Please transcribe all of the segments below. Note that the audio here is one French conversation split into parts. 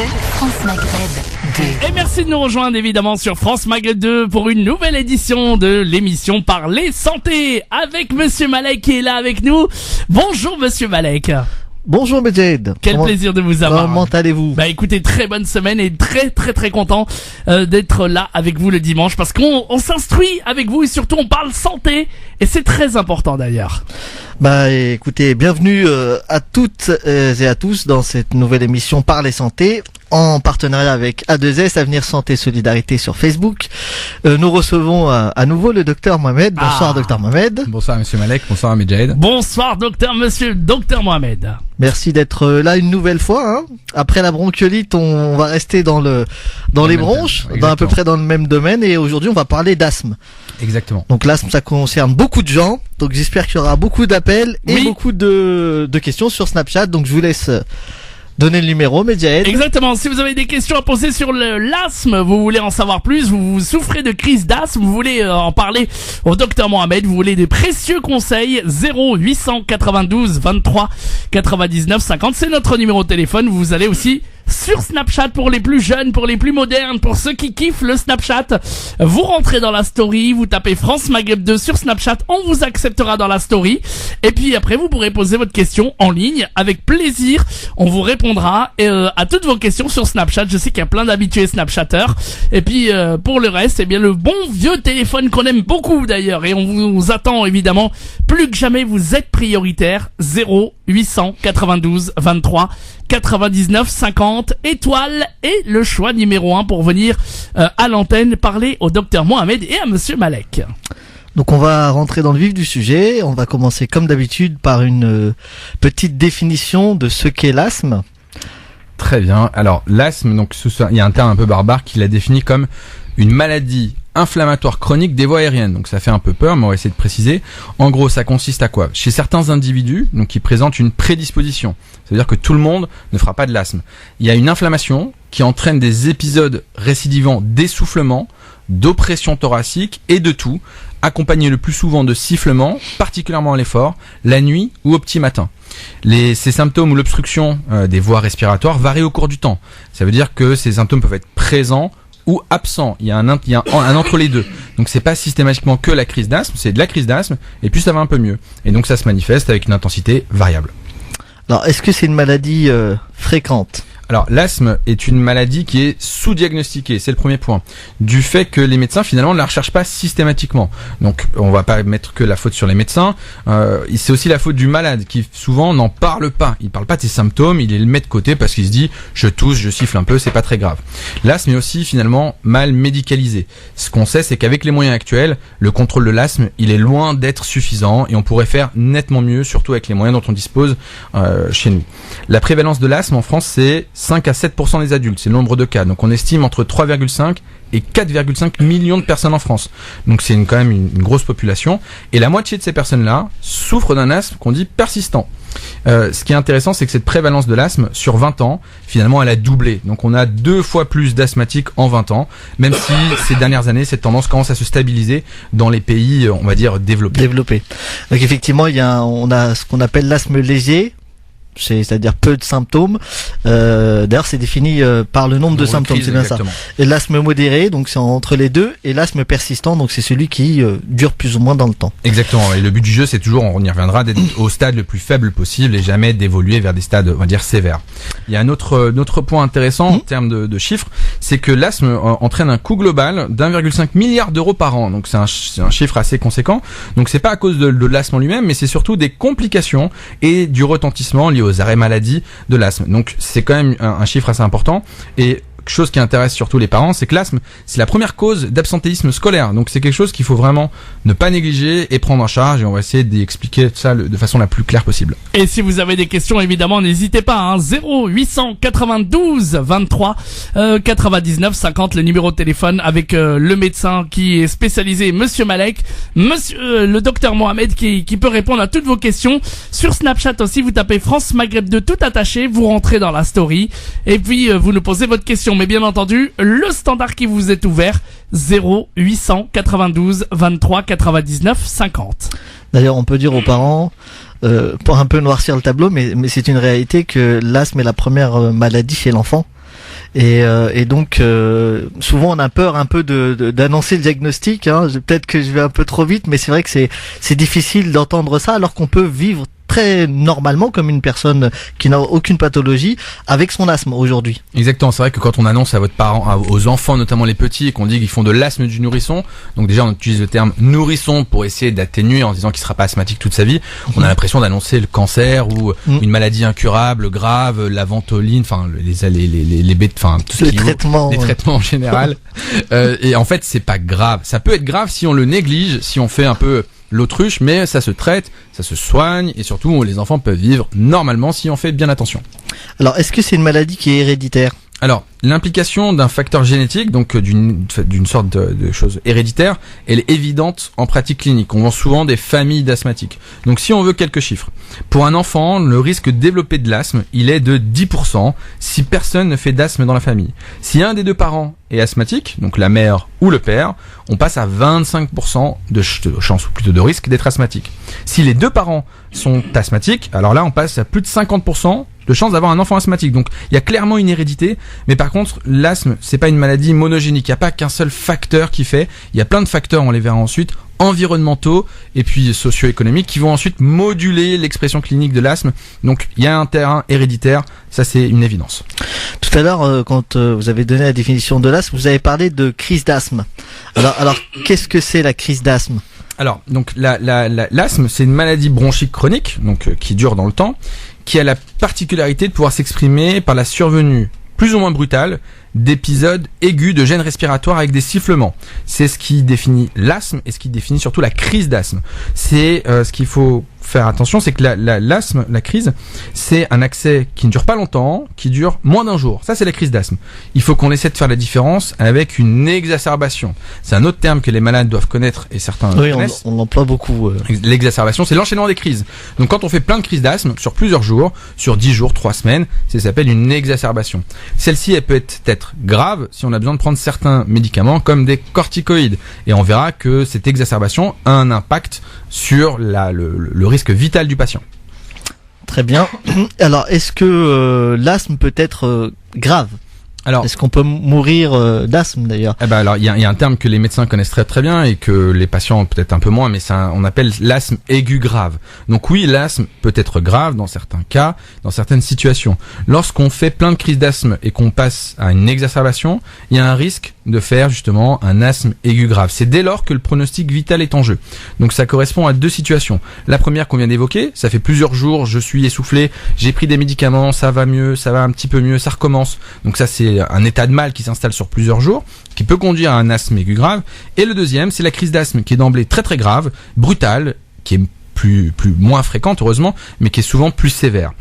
France Maghreb 2. Et merci de nous rejoindre évidemment sur France Maghreb 2 pour une nouvelle édition de l'émission Parler Santé avec Monsieur Malek qui est là avec nous. Bonjour Monsieur Malek. Bonjour Medjed. Quel plaisir de vous avoir. Comment allez-vous? Bah écoutez, très bonne semaine et très content d'être là avec vous le dimanche parce qu'on s'instruit avec vous et surtout on parle santé et c'est très important d'ailleurs. Bah écoutez, bienvenue à toutes et à tous dans cette nouvelle émission Parler Santé en partenariat avec A2S, Avenir Santé Solidarité sur Facebook. Nous recevons à nouveau le docteur Mohamed. Bonsoir docteur Mohamed. Bonsoir Monsieur Malek, bonsoir Medjed. Bonsoir monsieur docteur Mohamed. Merci d'être là une nouvelle fois. Après la bronchiolite, on va rester dans les bronches, à peu près dans le même domaine. Et aujourd'hui, on va parler d'asthme. Exactement. Donc l'asthme, ça concerne beaucoup de gens. Donc j'espère qu'il y aura beaucoup d'appels et beaucoup de questions sur Snapchat. Donc je vous laisse donner le numéro, Medjed. Exactement. Si vous avez des questions à poser sur l'asthme, vous voulez en savoir plus, vous souffrez de crise d'asthme, vous voulez en parler au docteur Mohamed, vous voulez des précieux conseils, 0892 23 99 50, c'est notre numéro de téléphone. Vous allez aussi sur Snapchat pour les plus jeunes, pour les plus modernes, pour ceux qui kiffent le Snapchat. Vous rentrez dans la story, vous tapez France Maghreb 2 sur Snapchat, on vous acceptera dans la story. Et puis après, vous pourrez poser votre question en ligne avec plaisir. On vous répondra à toutes vos questions sur Snapchat. Je sais qu'il y a plein d'habitués Snapchatteurs. Et puis pour le reste, eh bien le bon vieux téléphone qu'on aime beaucoup d'ailleurs. Et on vous attend évidemment plus que jamais. Vous êtes prioritaire. 0892 23 99 50 étoiles et le choix numéro 1 pour venir à l'antenne parler au docteur Mohamed et à Monsieur Malek. Donc on va rentrer dans le vif du sujet. On va commencer comme d'habitude par une petite définition de ce qu'est l'asthme. Très bien. Alors l'asthme, donc il y a un terme un peu barbare qui l'a défini comme une maladie inflammatoire chronique des voies aériennes. Donc ça fait un peu peur, mais on va essayer de préciser. En gros, ça consiste à quoi? Chez certains individus, donc qui présentent une prédisposition, c'est-à-dire que tout le monde ne fera pas de l'asthme. Il y a une inflammation qui entraîne des épisodes récidivants d'essoufflement, d'oppression thoracique et de toux, accompagnés le plus souvent de sifflements, particulièrement à l'effort, la nuit ou au petit matin. Ces symptômes ou l'obstruction des voies respiratoires varient au cours du temps. Ça veut dire que ces symptômes peuvent être présents ou absent, il y a un entre les deux. Donc c'est pas systématiquement que la crise d'asthme, c'est de la crise d'asthme et puis ça va un peu mieux. Et donc ça se manifeste avec une intensité variable. Alors est-ce que c'est une maladie fréquente ? Alors l'asthme est une maladie qui est sous-diagnostiquée, c'est le premier point. Du fait que les médecins finalement ne la recherchent pas systématiquement. Donc on va pas mettre que la faute sur les médecins, c'est aussi la faute du malade qui souvent n'en parle pas. Il parle pas de ses symptômes, il les met de côté parce qu'il se dit je tousse, je siffle un peu, c'est pas très grave. L'asthme est aussi finalement mal médicalisé. Ce qu'on sait c'est qu'avec les moyens actuels, le contrôle de l'asthme, il est loin d'être suffisant et on pourrait faire nettement mieux, surtout avec les moyens dont on dispose chez nous. La prévalence de l'asthme en France c'est 5 à 7% des adultes, c'est le nombre de cas. Donc on estime entre 3,5 et 4,5 millions de personnes en France. Donc c'est quand même une grosse population. Et la moitié de ces personnes-là souffrent d'un asthme qu'on dit persistant. Ce qui est intéressant, c'est que cette prévalence de l'asthme, sur 20 ans, finalement, elle a doublé. Donc on a 2 fois plus d'asthmatiques en 20 ans, même si ces dernières années, cette tendance commence à se stabiliser dans les pays, on va dire, développés. Donc effectivement, on a ce qu'on appelle l'asthme léger. C'est-à-dire peu de symptômes. D'ailleurs, c'est défini par le nombre de symptômes, c'est bien exactement. Ça. Et l'asthme modéré, donc c'est entre les deux, et l'asthme persistant, donc c'est celui qui dure plus ou moins dans le temps. Exactement. Et le but du jeu, c'est toujours, on y reviendra, d'être au stade le plus faible possible et jamais d'évoluer vers des stades, on va dire, sévères. Il y a un autre point intéressant en termes de chiffres, c'est que l'asthme entraîne un coût global d'1,5 milliard d'euros par an. Donc c'est un chiffre assez conséquent. Donc c'est pas à cause de l'asthme en lui-même, mais c'est surtout des complications et du retentissement lié aux arrêts maladie de l'asthme. Donc c'est quand même un chiffre assez important. Et chose qui intéresse surtout les parents, c'est que l'asthme, c'est la première cause d'absentéisme scolaire. Donc c'est quelque chose qu'il faut vraiment ne pas négliger et prendre en charge. Et on va essayer d'expliquer ça de façon la plus claire possible. Et si vous avez des questions, évidemment, n'hésitez pas. 0892 23 99 50, le numéro de téléphone avec le médecin qui est spécialisé, Monsieur Malek, le docteur Mohamed qui peut répondre à toutes vos questions. Sur Snapchat aussi, vous tapez France Maghreb 2 tout attaché, vous rentrez dans la story et puis vous nous posez votre question. Mais bien entendu, le standard qui vous est ouvert, 0892 23 99 50. D'ailleurs, on peut dire aux parents, pour un peu noircir le tableau, mais c'est une réalité que l'asthme est la première maladie chez l'enfant. Et donc souvent on a peur un peu d'annoncer le diagnostic. Peut-être que je vais un peu trop vite, mais c'est vrai que c'est difficile d'entendre ça alors qu'on peut vivre très normalement comme une personne qui n'a aucune pathologie avec son asthme aujourd'hui. Exactement, c'est vrai que quand on annonce à votre parent, aux enfants notamment les petits, et qu'on dit qu'ils font de l'asthme du nourrisson, donc déjà on utilise le terme nourrisson pour essayer d'atténuer en disant qu'il sera pas asthmatique toute sa vie, on a l'impression d'annoncer le cancer ou une maladie incurable, grave, la ventoline, enfin les bêtes, enfin tout ce qui traitements, les traitements en général. Et en fait c'est pas grave, ça peut être grave si on le néglige, si on fait un peu l'autruche, mais ça se traite, ça se soigne et surtout les enfants peuvent vivre normalement si on fait bien attention. Alors est-ce que c'est une maladie qui est héréditaire ? Alors, l'implication d'un facteur génétique, donc d'une sorte de chose héréditaire, elle est évidente en pratique clinique. On voit souvent des familles d'asthmatiques. Donc si on veut quelques chiffres. Pour un enfant, le risque de développer de l'asthme, il est de 10% si personne ne fait d'asthme dans la famille. Si un des deux parents est asthmatique, donc la mère ou le père, on passe à 25% de chance, ou plutôt de risque d'être asthmatique. Si les deux parents sont asthmatiques, alors là on passe à plus de 50% de chance d'avoir un enfant asthmatique. Donc il y a clairement une hérédité, mais par contre l'asthme c'est pas une maladie monogénique, il n'y a pas qu'un seul facteur qui fait, il y a plein de facteurs, on les verra ensuite, environnementaux et puis socio-économiques qui vont ensuite moduler l'expression clinique de l'asthme. Donc il y a un terrain héréditaire, ça c'est une évidence. Tout à l'heure quand vous avez donné la définition de l'asthme, vous avez parlé de crise d'asthme. Alors qu'est-ce que c'est la crise d'asthme ? Alors donc l'asthme c'est une maladie bronchique chronique, donc qui dure dans le temps, qui a la particularité de pouvoir s'exprimer par la survenue plus ou moins brutale d'épisodes aigus de gêne respiratoire avec des sifflements. C'est ce qui définit l'asthme et ce qui définit surtout la crise d'asthme. C'est ce qu'il faut faire attention, c'est que l'asthme, la crise, c'est un accès qui ne dure pas longtemps, qui dure moins d'un jour. Ça, c'est la crise d'asthme. Il faut qu'on essaie de faire la différence avec une exacerbation. C'est un autre terme que les malades doivent connaître et certains connaissent. On l'emploie beaucoup. L'exacerbation, c'est l'enchaînement des crises. Donc quand on fait plein de crises d'asthme sur plusieurs jours, sur 10 jours, 3 semaines, ça s'appelle une exacerbation. Celle-ci, elle peut être grave si on a besoin de prendre certains médicaments comme des corticoïdes. Et on verra que cette exacerbation a un impact sur le risque vital du patient. Très bien. Alors, est-ce que l'asthme peut être grave ? Alors, est-ce qu'on peut mourir d'asthme d'ailleurs ? Alors il y a un terme que les médecins connaissent très très bien et que les patients peut-être un peu moins, mais on appelle l'asthme aigu grave. Donc oui, l'asthme peut être grave dans certains cas, dans certaines situations. Lorsqu'on fait plein de crises d'asthme et qu'on passe à une exacerbation, il y a un risque de faire justement un asthme aigu grave. C'est dès lors que le pronostic vital est en jeu. Donc ça correspond à deux situations. La première qu'on vient d'évoquer, ça fait plusieurs jours, je suis essoufflé, j'ai pris des médicaments, ça va mieux, ça va un petit peu mieux, ça recommence. Donc ça c'est un état de mal qui s'installe sur plusieurs jours, qui peut conduire à un asthme aigu grave. Et le deuxième, c'est la crise d'asthme qui est d'emblée très très grave, brutale, qui est moins fréquente heureusement, mais qui est souvent plus sévère.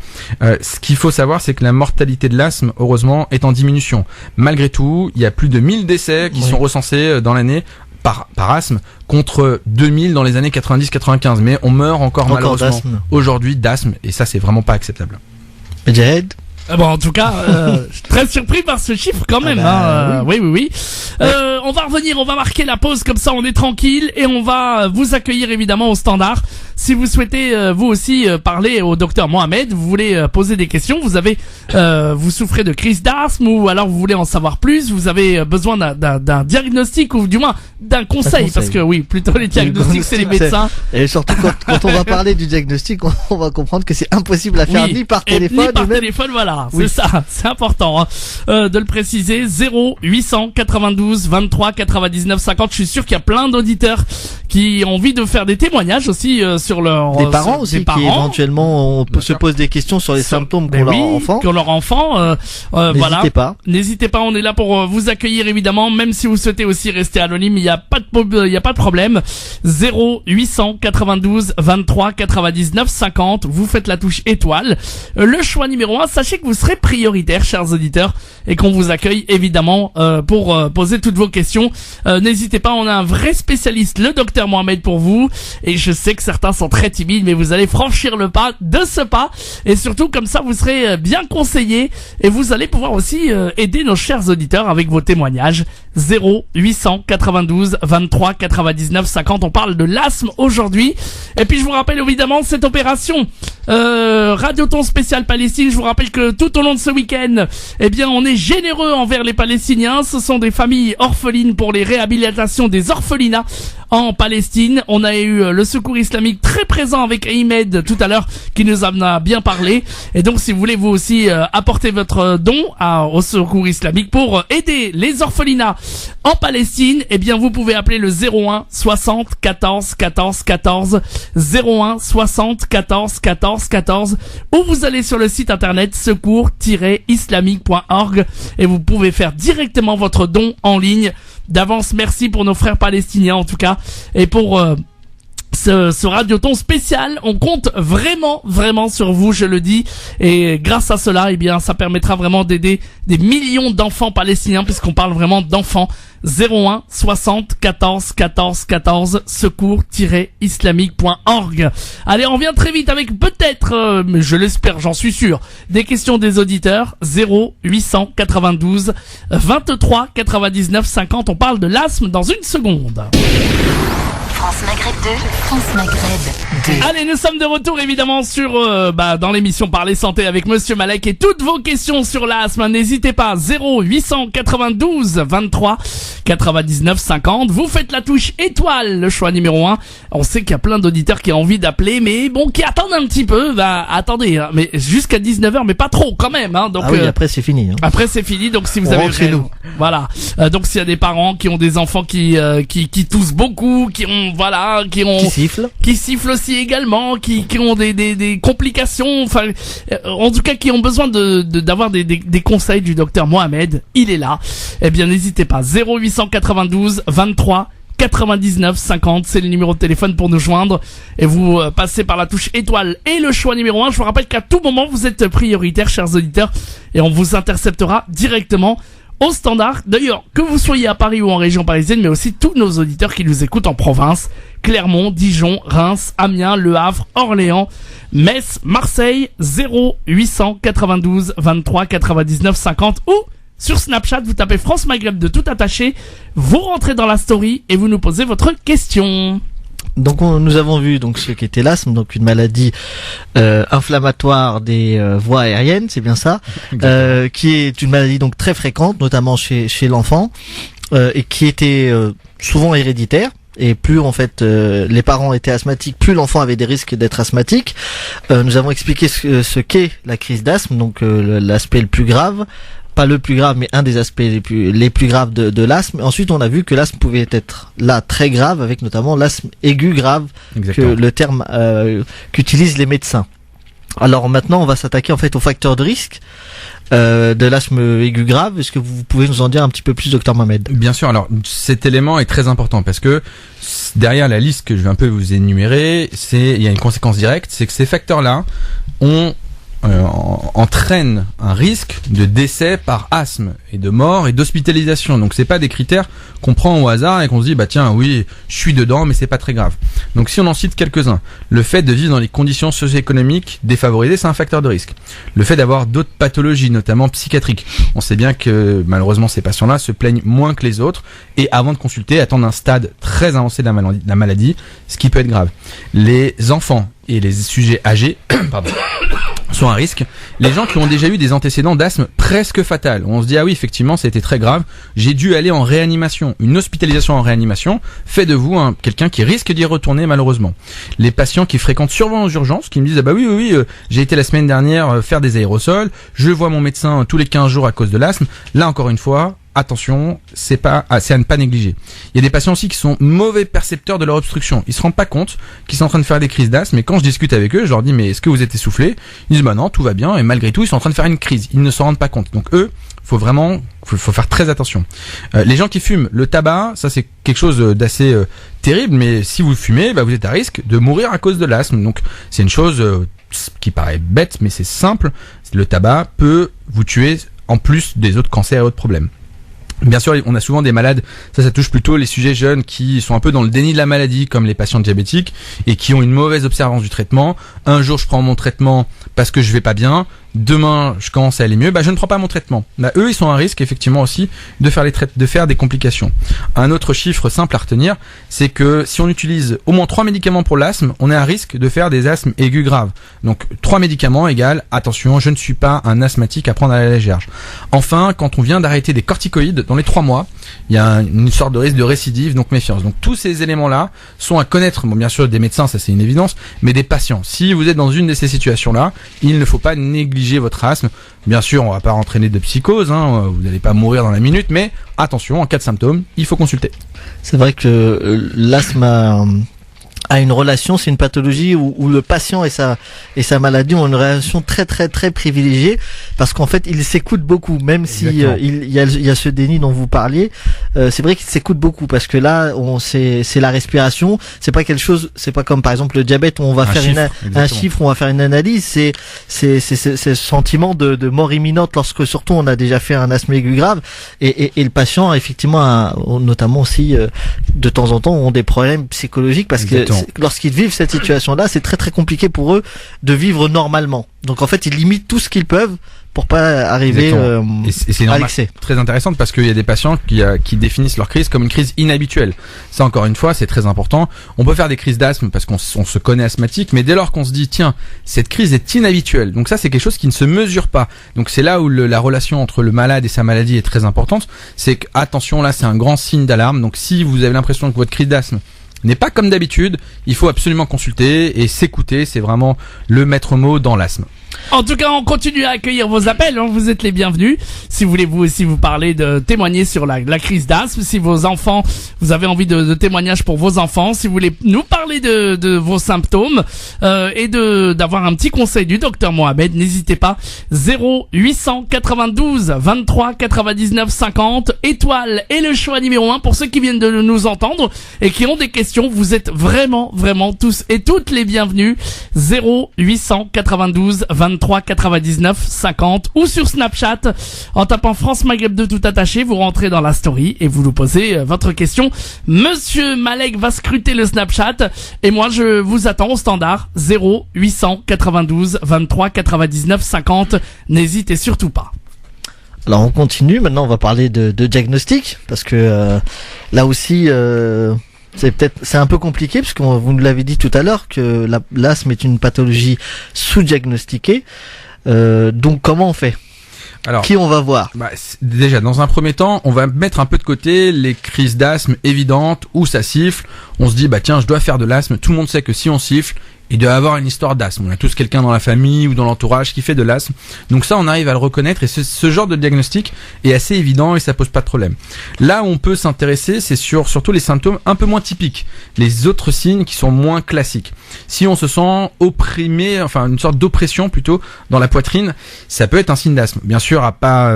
Ce qu'il faut savoir, c'est que la mortalité de l'asthme, heureusement, est en diminution. Malgré tout, il y a plus de 1000 décès qui sont recensés dans l'année par asthme, contre 2000 dans les années 90-95. Mais on meurt encore malheureusement aujourd'hui d'asthme, et ça c'est vraiment pas acceptable. Jared ? En tout cas, je suis très surpris par ce chiffre quand même. Oui. On va revenir, on va marquer la pause, comme ça on est tranquille et on va vous accueillir évidemment au standard. Si vous souhaitez vous aussi parler au docteur Mohamed, vous voulez poser des questions, vous souffrez de crise d'asthme ou alors vous voulez en savoir plus, vous avez besoin d'un diagnostic ou du moins d'un conseil, parce que oui, plutôt les diagnostics c'est les médecins. Et surtout quand on va parler du diagnostic, on va comprendre que c'est impossible à faire ni par téléphone. Ni par téléphone, voilà, c'est ça, c'est important de le préciser. 0892 23 99 50. Je suis sûr qu'il y a plein d'auditeurs qui ont envie de faire des témoignages aussi sur leur des parents aussi qui éventuellement se posent des questions sur les symptômes qu'ont leur enfant. N'hésitez pas, on est là pour vous accueillir évidemment, même si vous souhaitez aussi rester anonyme, il y a pas de problème. 0892 23 99 50. Vous faites la touche étoile. Le choix numéro 1, sachez que vous serez prioritaire, chers auditeurs, et qu'on vous accueille évidemment pour poser toutes vos questions. N'hésitez pas, on a un vrai spécialiste, le docteur Mohamed, pour vous, et je sais que certains sont très timides, mais vous allez franchir le pas de ce pas, et surtout comme ça vous serez bien conseillé et vous allez pouvoir aussi aider nos chers auditeurs avec vos témoignages. 0892 23 99 50. On parle de l'asthme aujourd'hui, et puis je vous rappelle évidemment cette opération Radioton spécial Palestine. Je vous rappelle que tout au long de ce week-end, eh bien, on est généreux envers les Palestiniens. Ce sont des familles orphelines pour les réhabilitations des orphelinats en Palestine. On a eu le Secours Islamique très présent avec Ahmed tout à l'heure qui nous en a bien parlé. Et donc, si vous voulez vous aussi apporter votre don au Secours Islamique pour aider les orphelinats en Palestine, eh bien, vous pouvez appeler le 01 60 14 14 14 01 60 14 14 14 ou vous allez sur le site internet secours-islamique.org et vous pouvez faire directement votre don en ligne. D'avance, merci pour nos frères palestiniens en tout cas et pour ce radioton spécial. On compte vraiment sur vous, je le dis, et grâce à cela, eh bien, ça permettra vraiment d'aider des millions d'enfants palestiniens puisqu'on parle vraiment d'enfants. 01 60 14 14 14 secours-islamique.org. Allez, on revient très vite avec peut-être, mais je l'espère, j'en suis sûr, des questions des auditeurs. 0892 23 99 50. On parle de l'asthme dans une seconde. France Maghreb 2, France Maghreb 2. Allez, nous sommes de retour évidemment sur dans l'émission Parler Santé avec Monsieur Malek et toutes vos questions sur l'asthme. N'hésitez pas, 0892 23 99 50. Vous faites la touche étoile, le choix numéro 1. On sait qu'il y a plein d'auditeurs qui ont envie d'appeler, mais bon, qui attendent un petit peu. Attendez, hein, mais jusqu'à 19h, mais pas trop quand même. Hein, donc, oui, après c'est fini. Hein. Après c'est fini, donc si vous avez chez nous. Voilà. Donc s'il y a des parents qui ont des enfants qui toussent beaucoup, qui sifflent aussi également, qui ont des complications, enfin en tout cas qui ont besoin d'avoir des conseils du docteur Mohamed, il est là. Eh bien n'hésitez pas, 0892 23 99 50, c'est le numéro de téléphone pour nous joindre et vous passez par la touche étoile et le choix numéro 1. Je vous rappelle qu'à tout moment vous êtes prioritaire, chers auditeurs, et on vous interceptera directement au standard. D'ailleurs, que vous soyez à Paris ou en région parisienne, mais aussi tous nos auditeurs qui nous écoutent en province, Clermont, Dijon, Reims, Amiens, Le Havre, Orléans, Metz, Marseille, 0892 23 99 50 ou sur Snapchat, vous tapez France Maghreb de tout attaché, vous rentrez dans la story et vous nous posez votre question. Donc nous avons vu donc ce qu'était l'asthme, donc une maladie inflammatoire des voies aériennes, c'est bien ça, qui est une maladie donc très fréquente, notamment chez l'enfant, et qui était souvent héréditaire. Et plus en fait les parents étaient asthmatiques, plus l'enfant avait des risques d'être asthmatique. Nous avons expliqué ce qu'est la crise d'asthme, donc l'aspect le plus grave. Pas le plus grave, mais un des aspects les plus graves de l'asthme. Ensuite, on a vu que l'asthme pouvait être là très grave, avec notamment l'asthme aigu grave, que le terme qu'utilisent les médecins. Alors maintenant, on va s'attaquer en fait aux facteurs de risque de l'asthme aigu grave. Est-ce que vous pouvez nous en dire un petit peu plus, docteur Mohamed ? Bien sûr. Alors cet élément est très important parce que derrière la liste que je vais un peu vous énumérer, il y a une conséquence directe, c'est que ces facteurs-là entraîne un risque de décès par asthme et de mort et d'hospitalisation. Donc c'est pas des critères qu'on prend au hasard et qu'on se dit bah tiens oui je suis dedans mais c'est pas très grave. Donc si on en cite quelques-uns, le fait de vivre dans les conditions socio-économiques défavorisées, c'est un facteur de risque. Le fait d'avoir d'autres pathologies, notamment psychiatriques. On sait bien que malheureusement ces patients-là se plaignent moins que les autres et avant de consulter attendent un stade très avancé de la maladie, ce qui peut être grave. Les enfants et les sujets âgés sont à risque. Les gens qui ont déjà eu des antécédents d'asthme presque fatal, on se dit ah oui effectivement c'était très grave, j'ai dû aller en réanimation, une hospitalisation en réanimation fait de vous quelqu'un qui risque d'y retourner malheureusement. Les patients qui fréquentent souvent aux urgences, qui me disent ah bah oui j'ai été la semaine dernière faire des aérosols, je vois mon médecin tous les 15 jours à cause de l'asthme, là encore une fois attention, c'est à ne pas négliger. Il y a des patients aussi qui sont mauvais percepteurs de leur obstruction. Ils se rendent pas compte qu'ils sont en train de faire des crises d'asthme, mais quand je discute avec eux, je leur dis mais est-ce que vous êtes essoufflé ? Ils disent bah non, tout va bien, et malgré tout, ils sont en train de faire une crise. Ils ne s'en rendent pas compte. Donc eux, faut faire très attention. Les gens qui fument, le tabac, ça c'est quelque chose d'assez terrible, mais si vous fumez, bah vous êtes à risque de mourir à cause de l'asthme. Donc c'est une chose qui paraît bête, mais c'est simple. Le tabac peut vous tuer en plus des autres cancers et autres problèmes. Bien sûr, on a souvent des malades, ça touche plutôt les sujets jeunes qui sont un peu dans le déni de la maladie, comme les patients diabétiques, et qui ont une mauvaise observance du traitement. Un jour, je prends mon traitement parce que je vais pas bien, demain je commence à aller mieux, je ne prends pas mon traitement. Eux, ils sont à risque effectivement aussi de faire des complications. Un autre chiffre simple à retenir, c'est que si on utilise au moins 3 médicaments pour l'asthme, on est à risque de faire des asthmes aigus graves. Donc 3 médicaments égale, attention, je ne suis pas un asthmatique à prendre à la légère. Enfin, quand on vient d'arrêter des corticoïdes dans les 3 mois, il y a une sorte de risque de récidive, donc méfiance. Donc tous ces éléments-là sont à connaître, bien sûr des médecins, ça c'est une évidence, mais des patients. Si vous êtes dans une de ces situations-là, il ne faut pas négliger votre asthme. Bien sûr, on va pas entraîner de psychose, vous n'allez pas mourir dans la minute, mais attention, en cas de symptômes, il faut consulter. C'est vrai que l'asthme a une relation, c'est une pathologie où le patient et sa maladie ont une relation très très très privilégiée, parce qu'en fait il s'écoute beaucoup, même si il y a ce déni dont vous parliez. C'est vrai qu'il s'écoute beaucoup, parce que là c'est la respiration, c'est pas quelque chose, c'est pas comme par exemple le diabète où on va faire un chiffre, on va faire une analyse, c'est ce sentiment de mort imminente lorsque surtout on a déjà fait un asthme aigu grave, et le patient effectivement notamment aussi de temps en temps ont des problèmes psychologiques, parce que lorsqu'ils vivent cette situation-là, c'est très très compliqué pour eux de vivre normalement. Donc en fait, ils limitent tout ce qu'ils peuvent pour pas arriver et c'est à l'excès. Très intéressante, parce qu'il y a des patients qui définissent leur crise comme une crise inhabituelle. Ça, encore une fois, c'est très important. On peut faire des crises d'asthme parce qu'on se connaît asthmatique, mais dès lors qu'on se dit tiens, cette crise est inhabituelle, donc ça c'est quelque chose qui ne se mesure pas. Donc c'est là où la relation entre le malade et sa maladie est très importante. C'est que attention, là c'est un grand signe d'alarme. Donc si vous avez l'impression que votre crise d'asthme n'est pas comme d'habitude, il faut absolument consulter et s'écouter, c'est vraiment le maître mot dans l'asthme. En tout cas, on continue à accueillir vos appels, vous êtes les bienvenus. Si vous voulez vous aussi vous parler témoigner sur la crise d'asthme, si vos enfants, vous avez envie de témoignages pour vos enfants, si vous voulez nous parler de vos symptômes et d'avoir un petit conseil du docteur Mohamed, n'hésitez pas. 0892 23 99 50 étoile et le choix numéro 1 pour ceux qui viennent de nous entendre et qui ont des questions. Vous êtes vraiment tous et toutes les bienvenus. 0892 23 99 50 ou sur Snapchat en tapant France Maghreb 2 tout attaché, vous rentrez dans la story et vous nous posez votre question. Monsieur Malek va scruter le Snapchat et moi je vous attends au standard 0892 23 99 50. N'hésitez surtout pas. Alors on continue, maintenant on va parler de diagnostic, parce que là aussi c'est un peu compliqué, parce que vous nous l'avez dit tout à l'heure que l'asthme est une pathologie sous-diagnostiquée. Donc comment on fait ? Alors, qui on va voir ? Déjà, dans un premier temps, on va mettre un peu de côté les crises d'asthme évidentes où ça siffle. On se dit, tiens, je dois faire de l'asthme. Tout le monde sait que si on siffle, il doit avoir une histoire d'asthme. On a tous quelqu'un dans la famille ou dans l'entourage qui fait de l'asthme. Donc ça, on arrive à le reconnaître, et ce genre de diagnostic est assez évident et ça pose pas de problème. Là où on peut s'intéresser, c'est surtout les symptômes un peu moins typiques, les autres signes qui sont moins classiques. Si on se sent opprimé, enfin une sorte d'oppression plutôt dans la poitrine, ça peut être un signe d'asthme. Bien sûr, à pas,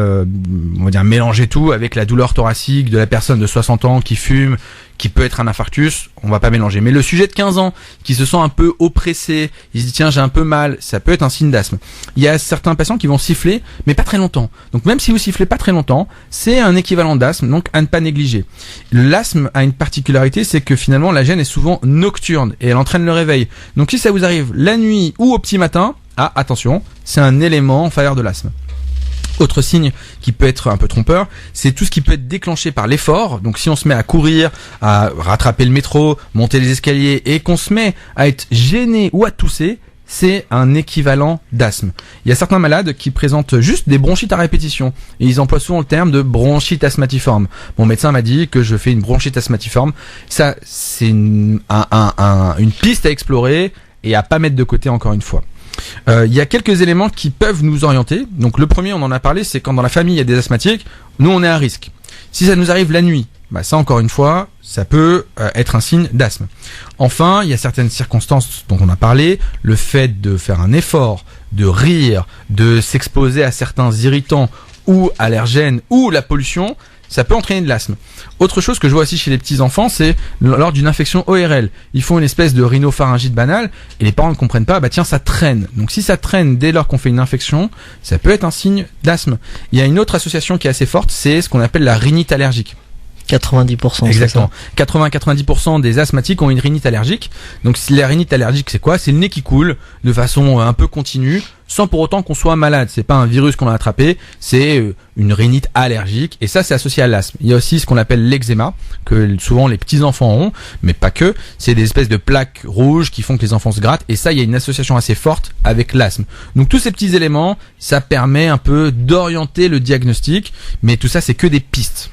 on va dire, mélanger tout avec la douleur thoracique de la personne de 60 ans qui fume, qui peut être un infarctus, on va pas mélanger. Mais le sujet de 15 ans qui se sent un peu oppressé, il se dit tiens, j'ai un peu mal, ça peut être un signe d'asthme. Il y a certains patients qui vont siffler, mais pas très longtemps. Donc même si vous sifflez pas très longtemps, c'est un équivalent d'asthme, donc à ne pas négliger. L'asthme a une particularité, c'est que finalement la gêne est souvent nocturne et elle entraîne le réveil. Donc si ça vous arrive la nuit ou au petit matin, attention, c'est un élément en faveur de l'asthme. Autre signe qui peut être un peu trompeur, c'est tout ce qui peut être déclenché par l'effort. Donc si on se met à courir, à rattraper le métro, monter les escaliers et qu'on se met à être gêné ou à tousser, c'est un équivalent d'asthme. Il y a certains malades qui présentent juste des bronchites à répétition et ils emploient souvent le terme de bronchite asthmatiforme. Mon médecin m'a dit que je fais une bronchite asthmatiforme. Ça, c'est une piste à explorer et à pas mettre de côté encore une fois. Il y a quelques éléments qui peuvent nous orienter. Donc le premier, on en a parlé, c'est quand dans la famille il y a des asthmatiques, nous on est à risque. Si ça nous arrive la nuit, ça encore une fois, ça peut être un signe d'asthme. Enfin, il y a certaines circonstances dont on a parlé, le fait de faire un effort, de rire, de s'exposer à certains irritants ou allergènes ou la pollution, ça peut entraîner de l'asthme. Autre chose que je vois aussi chez les petits enfants, c'est lors d'une infection ORL. Ils font une espèce de rhinopharyngite banale et les parents ne comprennent pas, tiens, ça traîne. Donc si ça traîne dès lors qu'on fait une infection, ça peut être un signe d'asthme. Il y a une autre association qui est assez forte, c'est ce qu'on appelle la rhinite allergique. 90%. Exactement. 80-90% des asthmatiques ont une rhinite allergique. Donc la rhinite allergique, c'est quoi? C'est le nez qui coule de façon un peu continue, sans pour autant qu'on soit malade. C'est pas un virus qu'on a attrapé, c'est une rhinite allergique. Et ça, c'est associé à l'asthme. Il y a aussi ce qu'on appelle l'eczéma, que souvent les petits enfants ont, mais pas que. C'est des espèces de plaques rouges qui font que les enfants se grattent. Et ça, il y a une association assez forte avec l'asthme. Donc tous ces petits éléments, ça permet un peu d'orienter le diagnostic. Mais tout ça, c'est que des pistes.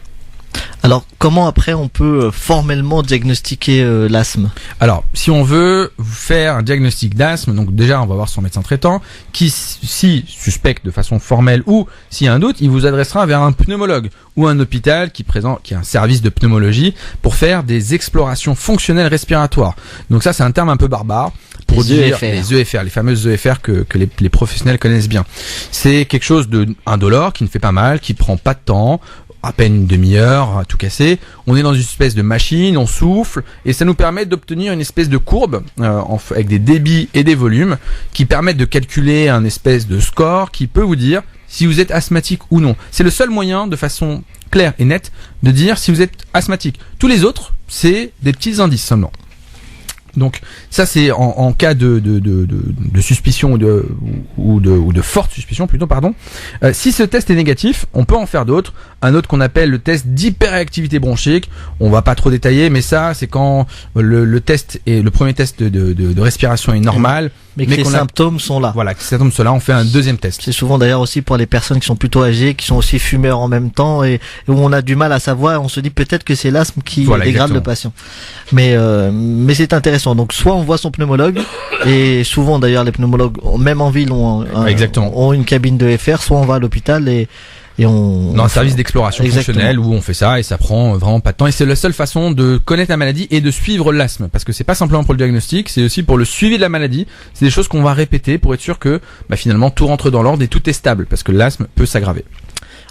Alors, comment après on peut formellement diagnostiquer l'asthme? Alors, si on veut faire un diagnostic d'asthme, donc déjà on va voir son médecin traitant, qui si suspecte de façon formelle ou s'il y a un doute, il vous adressera vers un pneumologue ou un hôpital qui a un service de pneumologie pour faire des explorations fonctionnelles respiratoires. Donc ça, c'est un terme un peu barbare pour dire les EFR, les fameuses EFR que les professionnels connaissent bien. C'est quelque chose de indolore, qui ne fait pas mal, qui prend pas de temps, à peine une demi-heure à tout casser. On est dans une espèce de machine, on souffle et ça nous permet d'obtenir une espèce de courbe avec des débits et des volumes qui permettent de calculer un espèce de score qui peut vous dire si vous êtes asthmatique ou non. C'est le seul moyen de façon claire et nette de dire si vous êtes asthmatique. Tous les autres, c'est des petits indices seulement. Donc ça c'est en cas de suspicion ou de forte suspicion plutôt pardon. Si ce test est négatif, on peut en faire d'autres. Un autre qu'on appelle le test d'hyperactivité bronchique. On va pas trop détailler, mais ça c'est quand le test est le premier test de respiration est normal, mais que les symptômes sont là. Voilà, que les symptômes sont là. On fait un deuxième test. C'est souvent d'ailleurs aussi pour les personnes qui sont plutôt âgées, qui sont aussi fumeurs en même temps et où on a du mal à savoir. On se dit peut-être que c'est l'asthme qui dégrade le patient. Mais c'est intéressant. Donc soit on voit son pneumologue et souvent d'ailleurs les pneumologues même en ville ont une cabine de FR, soit on va à l'hôpital et on dans un service d'exploration fonctionnelle où on fait ça et ça prend vraiment pas de temps et c'est la seule façon de connaître la maladie et de suivre l'asthme parce que c'est pas simplement pour le diagnostic, c'est aussi pour le suivi de la maladie. C'est des choses qu'on va répéter pour être sûr que finalement tout rentre dans l'ordre et tout est stable parce que l'asthme peut s'aggraver.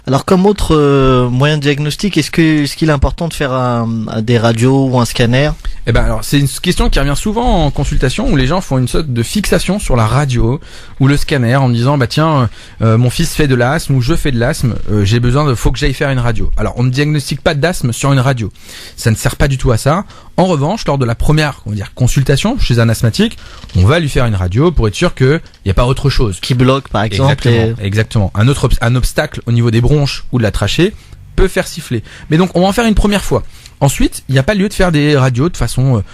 Alors comme autre moyen de diagnostic, est-ce qu'il est important de faire des radios ou un scanner? Alors c'est une question qui revient souvent en consultation où les gens font une sorte de fixation sur la radio ou le scanner en me disant tiens mon fils fait de l'asthme ou je fais de l'asthme, faut que j'aille faire une radio. Alors on ne diagnostique pas d'asthme sur une radio. Ça ne sert pas du tout à ça. En revanche, lors de la première, consultation chez un asthmatique, on va lui faire une radio pour être sûr que il y a pas autre chose qui bloque par exemple. Exactement. Un obstacle au niveau des bronches ou de la trachée peut faire siffler. Mais donc on va en faire une première fois. Ensuite, il n'y a pas lieu de faire des radios de façon,